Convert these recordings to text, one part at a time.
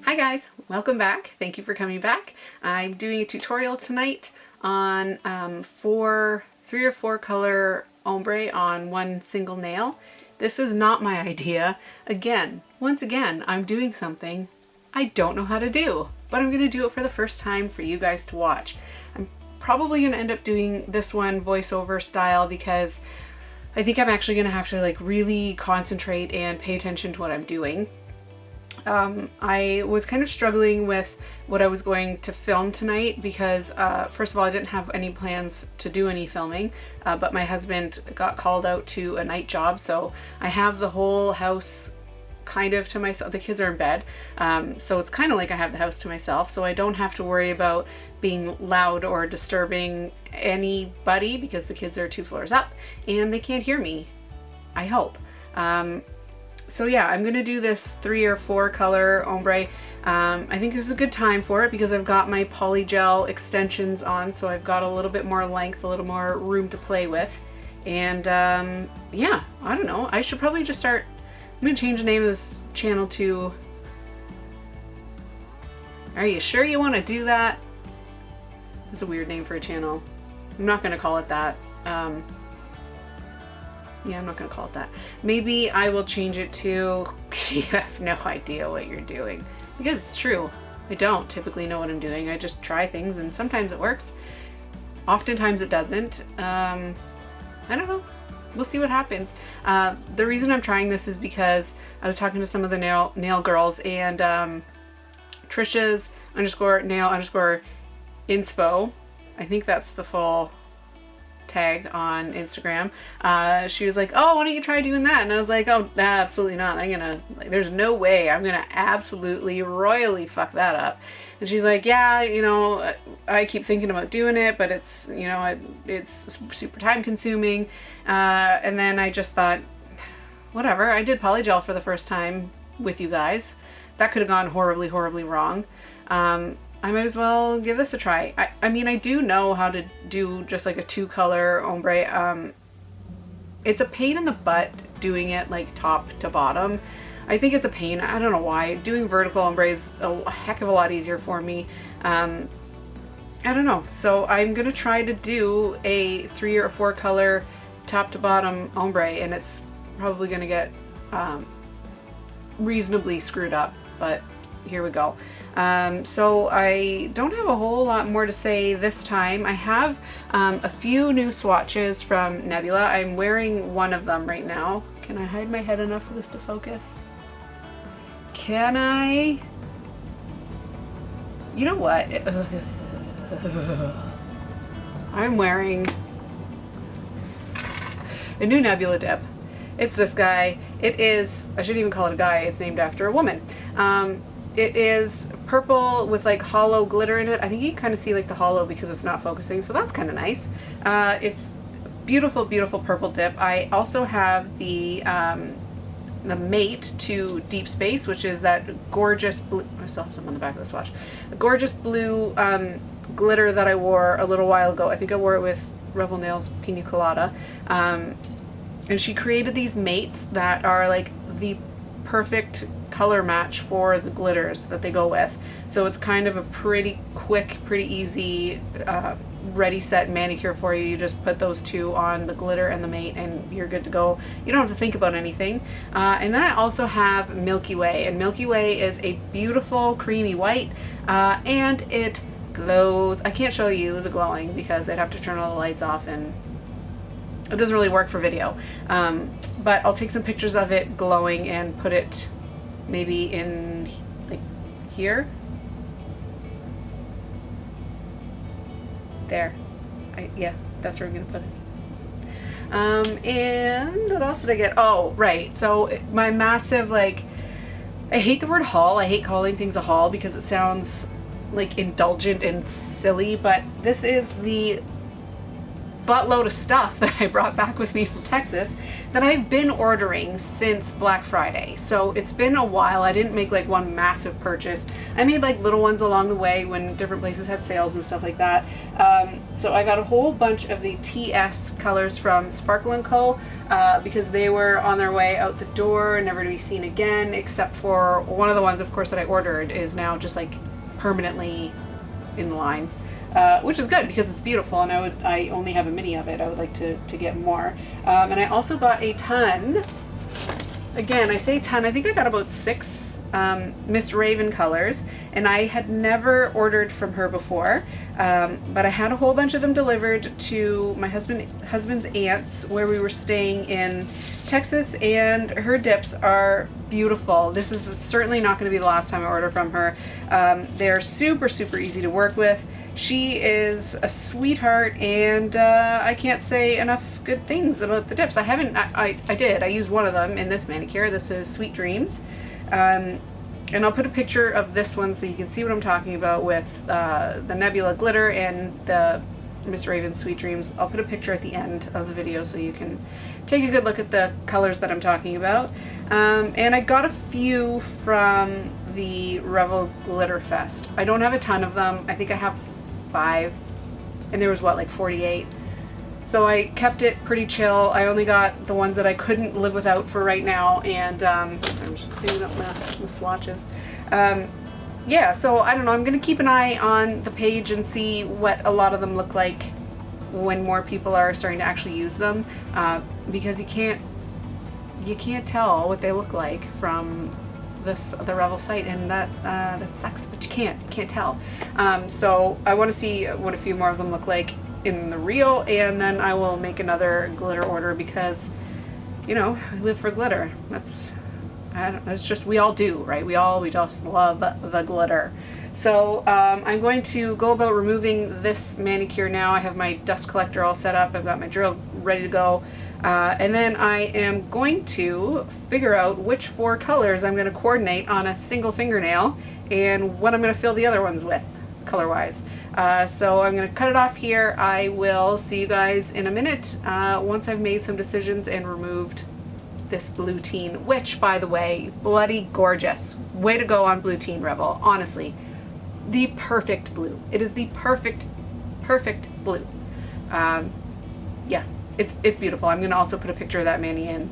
Hi guys, welcome back. Thank you for coming back. I'm doing a tutorial tonight on 3 or 4 color ombre on one single nail. This is not my idea. Once again, I'm doing something I don't know how to do, but I'm going to do it for the first time for you guys to watch. I'm probably going to end up doing this one voiceover style because I think I'm actually going to have to like really concentrate and pay attention to what I'm doing. I was kind of struggling with what I was going to film tonight because first of all, I didn't have any plans to do any filming, but my husband got called out to a night job, so I have the whole house kind of to myself. The kids are in bed, so it's kind of like I have the house to myself, so I don't have to worry about being loud or disturbing anybody because the kids are 2 floors up and they can't hear me, I hope. So yeah, I'm gonna do this 3 or 4 color ombre. I think this is a good time for it because I've got my polygel extensions on, so I've got a little bit more length, a little more room to play with. And yeah, I don't know, I should probably just start. I'm gonna change the name of this channel to, are you sure you want to do that? That's a weird name for a channel. I'm not gonna call it that. Yeah, I'm not gonna call it that. Maybe I will change it to, you have no idea what you're doing. Because it's true. I don't typically know what I'm doing. I just try things and sometimes it works. Oftentimes it doesn't. I don't know. We'll see what happens. The reason I'm trying this is because I was talking to some of the nail girls, and Trisha's _nail_inspo, I think that's the full tag on Instagram. She was like, oh, why don't you try doing that? And I was like, oh, nah, absolutely not. There's no way I'm gonna absolutely royally fuck that up. And she's like, yeah, you know, I keep thinking about doing it, but it's, you know, it's super time consuming. And then I just thought, whatever. I did polygel for the first time with you guys. That could have gone horribly, horribly wrong. I might as well give this a try. I mean, I do know how to do just like a 2 color ombre. It's a pain in the butt doing it like top to bottom. I think it's a pain. I don't know why. Doing vertical ombre is a heck of a lot easier for me. I don't know. So I'm gonna try to do a 3 or 4 color top to bottom ombre, and it's probably gonna get reasonably screwed up, but here we go. So I don't have a whole lot more to say this time. I have a few new swatches from Nebula. I'm wearing one of them right now. Can I hide my head enough for this to focus? Can I? You know what? I'm wearing a new Nebula dip. It's this guy. It is, I shouldn't even call it a guy, it's named after a woman. It is purple with like hollow glitter in it. I think you can kind of see like the hollow because it's not focusing, so that's kind of nice. It's beautiful, beautiful purple dip. I also have the mate to Deep Space, which is that gorgeous blue, I still have some on the back of the swatch, a gorgeous blue glitter that I wore a little while ago. I think I wore it with Revel Nails Pina Colada. And she created these mates that are like the perfect color match for the glitters that they go with. So it's kind of a pretty quick, pretty easy, ready set manicure for you. You just put those 2 on, the glitter and the mate, and you're good to go. You don't have to think about anything. And then I also have Milky Way, and Milky Way is a beautiful creamy white, and it glows. I can't show you the glowing because I'd have to turn all the lights off and it doesn't really work for video. But I'll take some pictures of it glowing and put it maybe in like here. There. Yeah, that's where I'm gonna put it. And what else did I get? Oh, right. So my massive, like, I hate the word haul. I hate calling things a haul because it sounds like indulgent and silly, but this is the buttload of stuff that I brought back with me from Texas that I've been ordering since Black Friday. So it's been a while. I didn't make like one massive purchase. I made like little ones along the way when different places had sales and stuff like that. So I got a whole bunch of the TS colors from Sparkle & Co. Because they were on their way out the door, never to be seen again, except for one of the ones, of course, that I ordered is now just like permanently in the line. Which is good because it's beautiful, and I only have a mini of it. I would like to get more. And I also got a ton. Again, I say ton, I think I got about 6 Miss Raven colors, and I had never ordered from her before, but I had a whole bunch of them delivered to my husband's aunt's where we were staying in Texas, and her dips are beautiful. This is certainly not going to be the last time I order from her. They're super easy to work with. She is a sweetheart, and I can't say enough good things about the dips. I did. I used one of them in this manicure. This is Sweet Dreams. And I'll put a picture of this one so you can see what I'm talking about with the Nebula glitter and the Miss Raven Sweet Dreams. I'll put a picture at the end of the video so you can take a good look at the colors that I'm talking about. And I got a few from the Revel Glitter Fest. I don't have a ton of them. I think I have 5, and there was what, like 48. So I kept it pretty chill. I only got the ones that I couldn't live without for right now, and I'm just cleaning up the swatches. Yeah, so I don't know, I'm gonna keep an eye on the page and see what a lot of them look like when more people are starting to actually use them, because you can't tell what they look like from the Revel site, and that sucks, but you can't tell. So I want to see what a few more of them look like in the real, and then I will make another glitter order because, you know, I live for glitter. It's just, we all do, right? We just love the glitter. So I'm going to go about removing this manicure now. I have my dust collector all set up. I've got my drill ready to go. And then I am going to figure out which 4 colors I'm going to coordinate on a single fingernail and what I'm going to fill the other ones with, color-wise. So I'm going to cut it off here. I will see you guys in a minute once I've made some decisions and removed this Blue-tine, which, by the way, bloody gorgeous. Way to go on Blue-tine, Revel. Honestly, the perfect blue. It is the perfect blue. Yeah, it's beautiful. I'm going to also put a picture of that mani in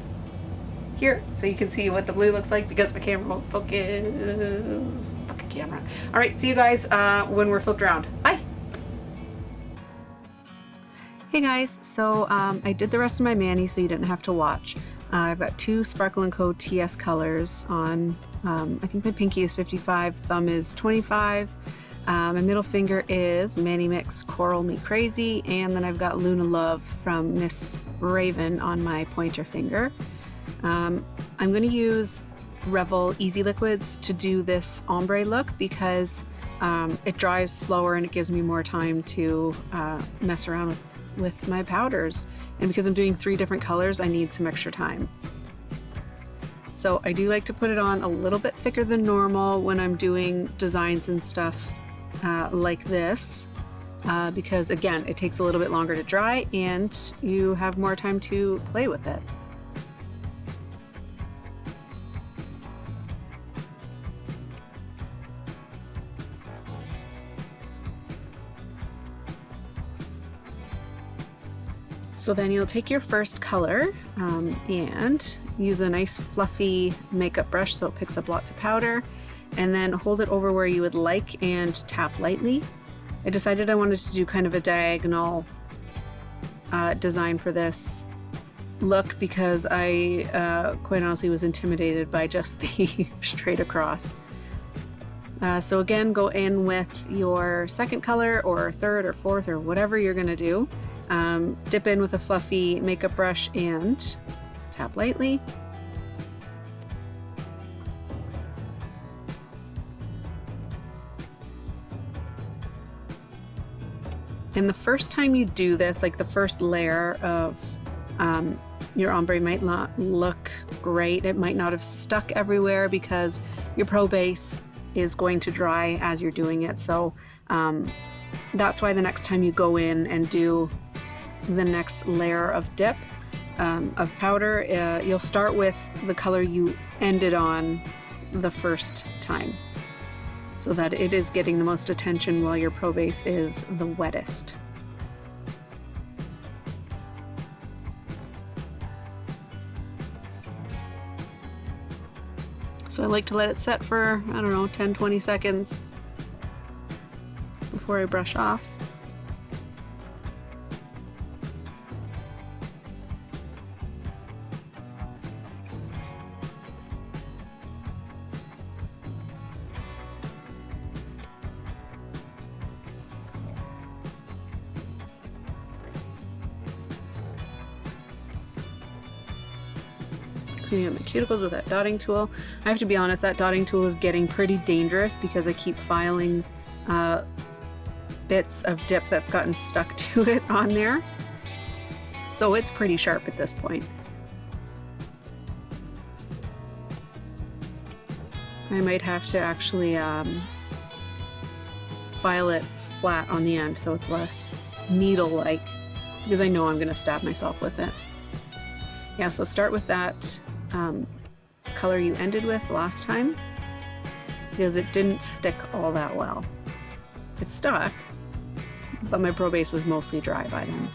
here so you can see what the blue looks like because my camera won't focus. Fucking camera. All right, see you guys when we're flipped around. Bye. Hey guys, so I did the rest of my mani so you didn't have to watch. I've got 2 Sparkle & Co. TS colors on. I think my pinky is 55, thumb is 25. My middle finger is Mani Mix Coral Me Crazy, and then I've got Luna Love from Miss Raven on my pointer finger. I'm going to use Revel Easy Liquids to do this ombre look because it dries slower and it gives me more time to mess around with my powders, and because I'm doing 3 different colors I need some extra time. So I do like to put it on a little bit thicker than normal when I'm doing designs and stuff like this because again it takes a little bit longer to dry and you have more time to play with it. So then you'll take your first color and use a nice fluffy makeup brush so it picks up lots of powder, and then hold it over where you would like and tap lightly. I decided I wanted to do kind of a diagonal design for this look because I quite honestly was intimidated by just the straight across. So again, go in with your second color or third or fourth or whatever you're gonna do. Dip in with a fluffy makeup brush and tap lightly. And the first time you do this, like the first layer of your ombre might not look great. It might not have stuck everywhere because your pro base is going to dry as you're doing it. So that's why the next time you go in and do the next layer of dip of powder, you'll start with the color you ended on the first time, so that it is getting the most attention while your pro base is the wettest. So I like to let it set for, I don't know, 10-20 seconds before I brush off. Cleaning up my cuticles with that dotting tool. I have to be honest, that dotting tool is getting pretty dangerous because I keep filing bits of dip that's gotten stuck to it on there. So it's pretty sharp at this point. I might have to actually file it flat on the end so it's less needle-like, because I know I'm going to stab myself with it. Yeah, so start with that color you ended with last time, because it didn't stick all that well. It stuck, but my pro base was mostly dry by then.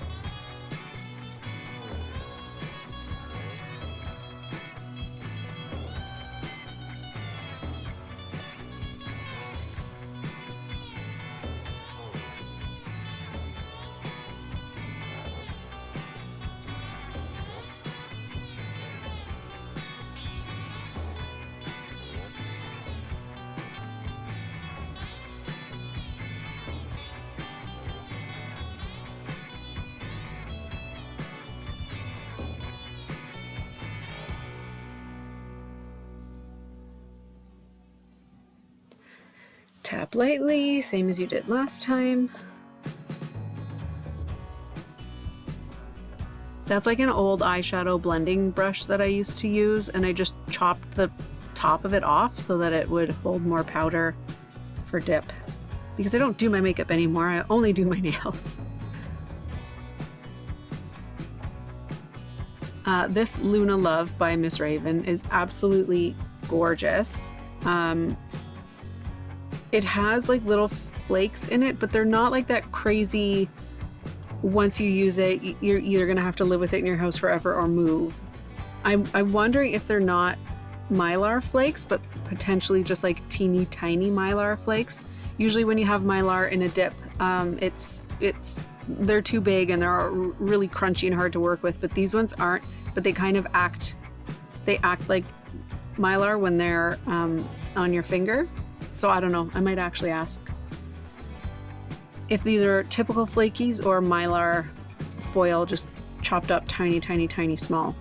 Tap lightly, same as you did last time. That's like an old eyeshadow blending brush that I used to use, and I just chopped the top of it off so that it would hold more powder for dip. Because I don't do my makeup anymore, I only do my nails. This Luna Love by Miss Raven is absolutely gorgeous. It has like little flakes in it, but they're not like that crazy, once you use it, you're either gonna have to live with it in your house forever or move. I'm wondering if they're not Mylar flakes, but potentially just like teeny tiny Mylar flakes. Usually when you have Mylar in a dip, they're too big and they're really crunchy and hard to work with, but these ones aren't, but they kind of act like Mylar when they're on your finger. So I don't know, I might actually ask if these are typical flakies or Mylar foil just chopped up tiny, tiny, tiny small.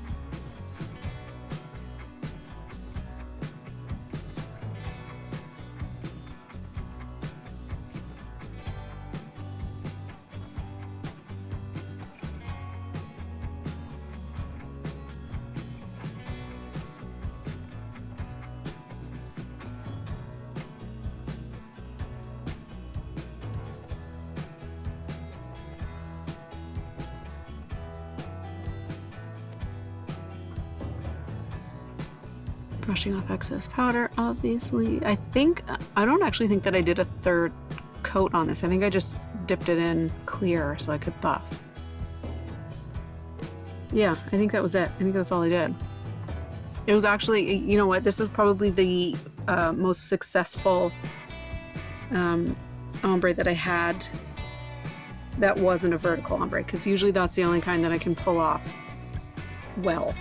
Brushing off excess powder, obviously. I don't actually think that I did a third coat on this. I think I just dipped it in clear so I could buff. Yeah, I think that was it. I think that's all I did. It was actually, you know what, this is probably the most successful ombre that I had that wasn't a vertical ombre, because usually that's the only kind that I can pull off well.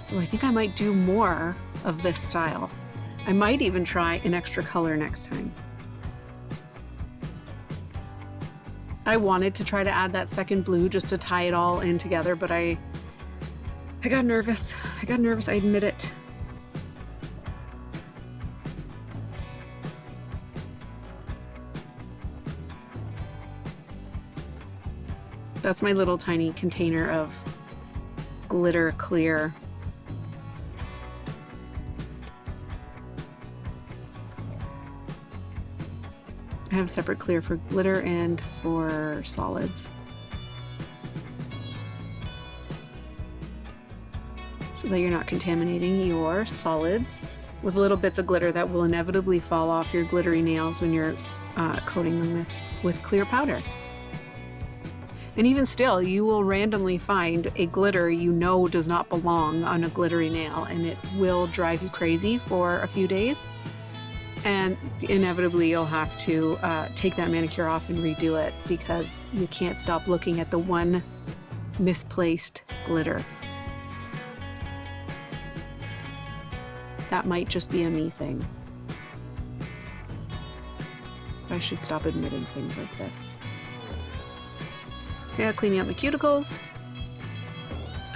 So I think I might do more of this style. I might even try an extra color next time. I wanted to try to add that second blue just to tie it all in together, but I got nervous. I admit it. That's my little tiny container of glitter clear. I have separate clear for glitter and for solids. so that you're not contaminating your solids with little bits of glitter that will inevitably fall off your glittery nails when you're coating them with clear powder. And even still, you will randomly find a glitter you know does not belong on a glittery nail, and it will drive you crazy for a few days. And inevitably you'll have to take that manicure off and redo it because you can't stop looking at the one misplaced glitter. That might just be a me thing. I should stop admitting things like this. Yeah, cleaning up my cuticles.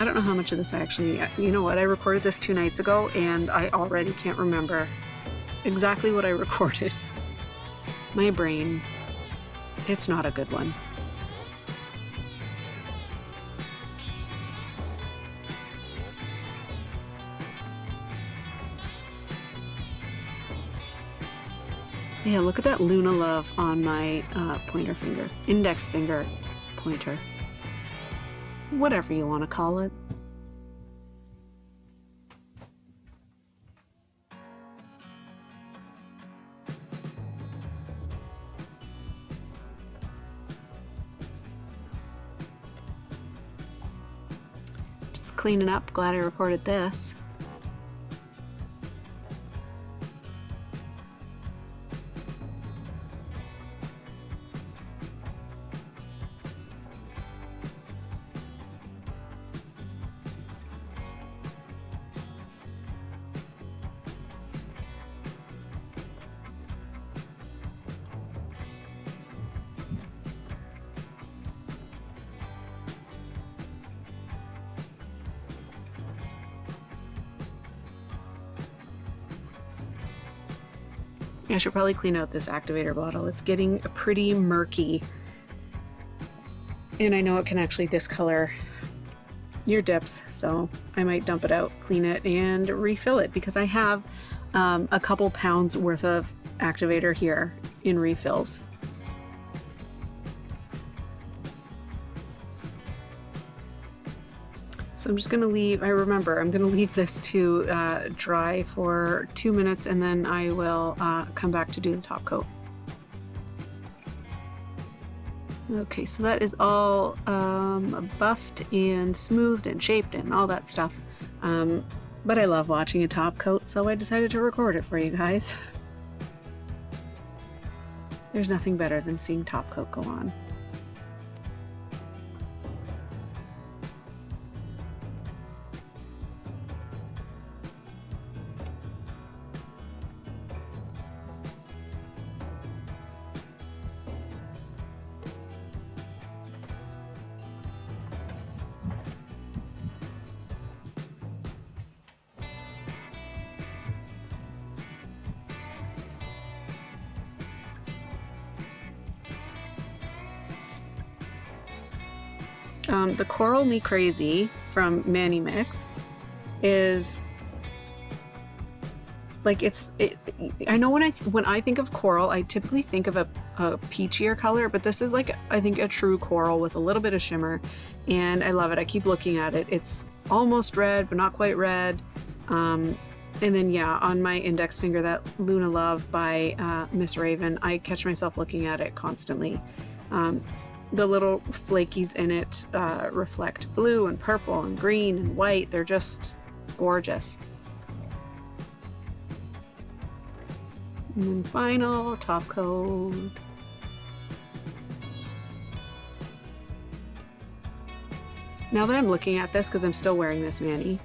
I don't know how much of this I actually... You know what? I recorded this 2 nights ago and I already can't remember exactly what I recorded. My brain, it's not a good one. Yeah, look at that Luna Love on my pointer finger. Index finger pointer. Whatever you want to call it. Just cleaning up. Glad I recorded this. I should probably clean out this activator bottle. It's getting pretty murky. And I know it can actually discolor your dips, so I might dump it out, clean it, and refill it because I have a couple pounds worth of activator here in refills. So I'm just going to leave, I'm going to leave this to dry for 2 minutes and then I will come back to do the top coat. Okay, so that is all buffed and smoothed and shaped and all that stuff. But I love watching a top coat, so I decided to record it for you guys. There's nothing better than seeing top coat go on. The Coral Me Crazy from Mani Mix is like I know when I think of coral, I typically think of a peachier color, but this is like I think a true coral with a little bit of shimmer, and I love it. I keep looking at it. It's almost red, but not quite red. And then yeah, on my index finger, that Luna Love by Miss Raven, I catch myself looking at it constantly. The little flakies in it reflect blue and purple and green and white. They're just gorgeous. And then final top coat. Now that I'm looking at this, because I'm still wearing this Mani,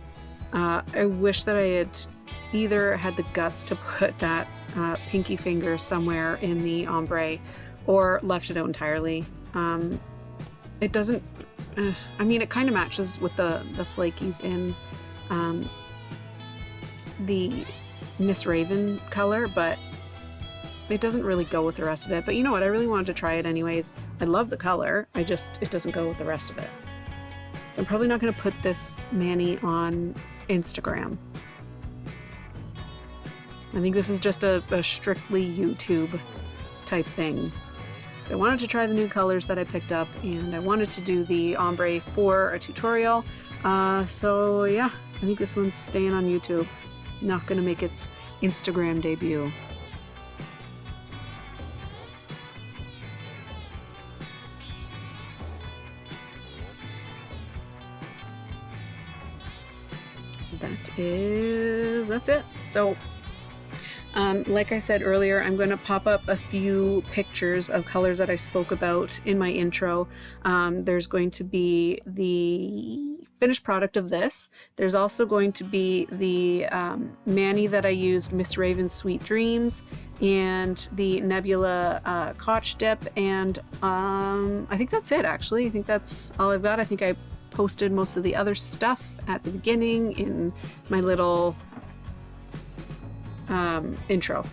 I wish that I had either had the guts to put that pinky finger somewhere in the ombre or left it out entirely. It doesn't, I mean, it kind of matches with the flakies in the Miss Raven color, but it doesn't really go with the rest of it. But you know what? I really wanted to try it anyways. I love the color. It doesn't go with the rest of it. So I'm probably not going to put this Mani on Instagram. I think this is just a strictly YouTube type thing. I wanted to try the new colors that I picked up, and I wanted to do the ombre for a tutorial. So yeah, I think this one's staying on YouTube. Not gonna make its Instagram debut. That's it. So like I said earlier, I'm going to pop up a few pictures of colors that I spoke about in my intro. There's going to be the finished product of this. There's also going to be the mani that I used, Miss Raven's Sweet Dreams, and the Nebula Koch dip, and I think that's it actually. I think that's all I've got. I think I posted most of the other stuff at the beginning in my little intro.